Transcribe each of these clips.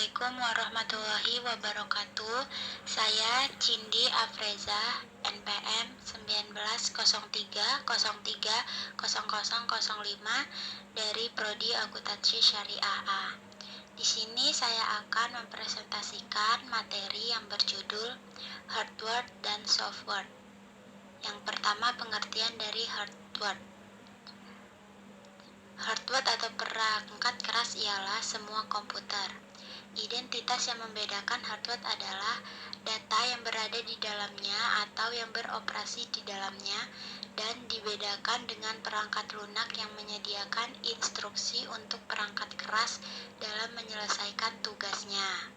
Assalamualaikum warahmatullahi wabarakatuh. Saya Cindy Afreza, NPM 1903030005 dari Prodi Akuntansi Syariah A. Di sini saya akan mempresentasikan materi yang berjudul Hardware dan Software. Yang pertama, pengertian dari hardware. Hardware atau perangkat keras ialah semua komputer. Identitas yang membedakan hardware adalah data yang berada di dalamnya atau yang beroperasi di dalamnya, dan dibedakan dengan perangkat lunak yang menyediakan instruksi untuk perangkat keras dalam menyelesaikan tugasnya.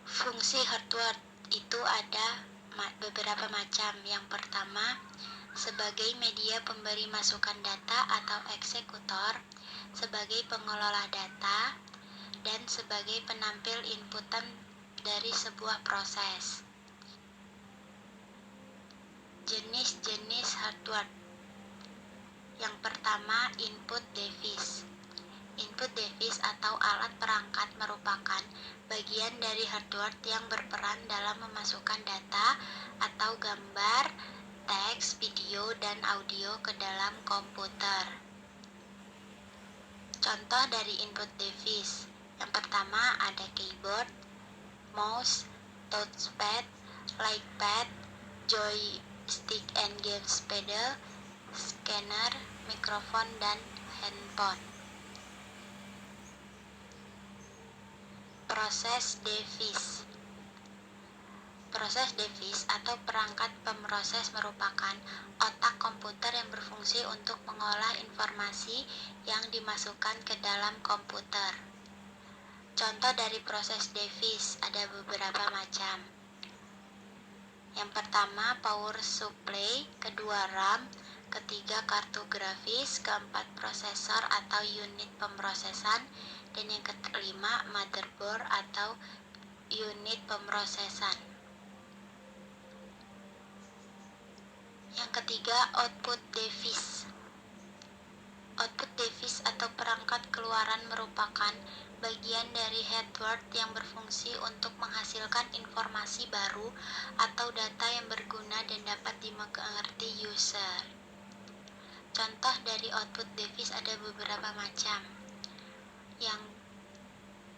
Fungsi hardware itu ada beberapa macam. Yang pertama, sebagai media pemberi masukan data atau eksekutor, sebagai pengelola data, dan sebagai penampil inputan dari sebuah proses. Jenis-jenis hardware. Yang pertama, input device. Input device atau alat perangkat merupakan bagian dari hardware yang berperan dalam memasukkan data atau gambar, teks, video, dan audio ke dalam komputer. Contoh dari input device. Yang pertama ada keyboard, mouse, touchpad, lightpad, joystick and games pedal, scanner, mikrofon, dan handphone. Proses device. Proses device atau perangkat pemroses merupakan otak komputer yang berfungsi untuk mengolah informasi yang dimasukkan ke dalam komputer. Contoh dari proses device ada beberapa macam. Yang pertama, power supply, kedua RAM, ketiga kartu grafis, keempat prosesor atau unit pemrosesan, dan yang kelima motherboard atau unit pemrosesan. Yang ketiga, output device. Output device atau perangkat keluaran merupakan bagian dari hardware yang berfungsi untuk menghasilkan informasi baru atau data yang berguna dan dapat dimengerti user. Contoh dari output device ada beberapa macam,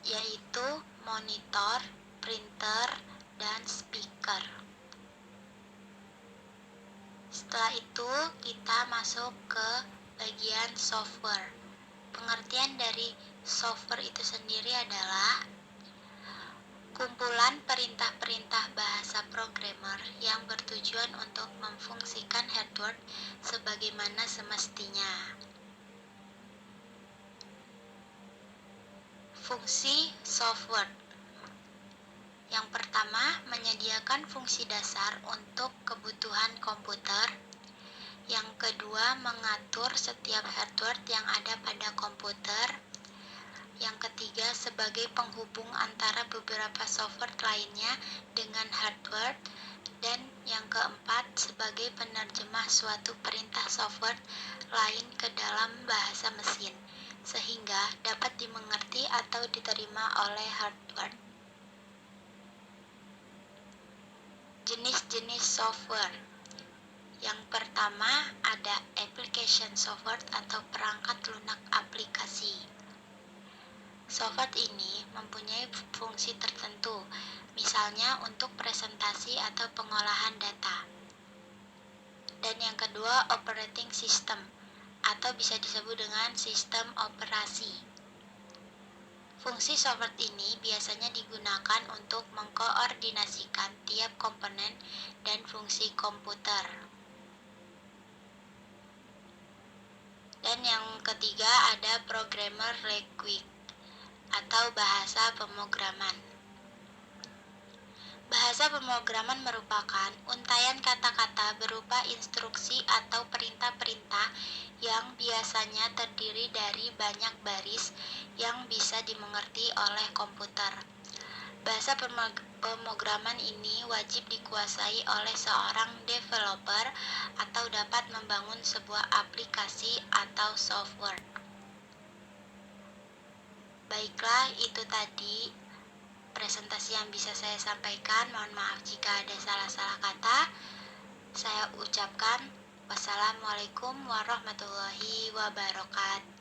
yaitu monitor, printer, dan speaker. Setelah itu kita masuk ke bagian software. Pengertian dari software itu sendiri adalah kumpulan perintah-perintah bahasa programmer yang bertujuan untuk memfungsikan hardware sebagaimana semestinya. Fungsi software. Yang pertama, menyediakan fungsi dasar untuk kebutuhan komputer. Yang kedua, mengatur setiap hardware yang ada pada komputer. Yang ketiga, sebagai penghubung antara beberapa software lainnya dengan hardware. Dan yang keempat, sebagai penerjemah suatu perintah software lain ke dalam bahasa mesin, sehingga dapat dimengerti atau diterima oleh hardware. Jenis-jenis software. Yang pertama ada application software atau perangkat lunak aplikasi. Software ini mempunyai fungsi tertentu, misalnya untuk presentasi atau pengolahan data. Dan yang kedua, operating system atau bisa disebut dengan sistem operasi. Fungsi software ini biasanya digunakan untuk mengkoordinasikan tiap komponen dan fungsi komputer. Dan yang ketiga ada programmer language atau bahasa pemrograman. Bahasa pemrograman merupakan untaian kata-kata berupa instruksi atau perintah-perintah yang biasanya terdiri dari banyak baris yang bisa dimengerti oleh komputer. Bahasa pemrograman ini wajib dikuasai oleh seorang developer atau dapat membangun sebuah aplikasi atau software. Baiklah, itu tadi presentasi yang bisa saya sampaikan. Mohon maaf jika ada salah-salah kata. Saya ucapkan wassalamualaikum warahmatullahi wabarakatuh.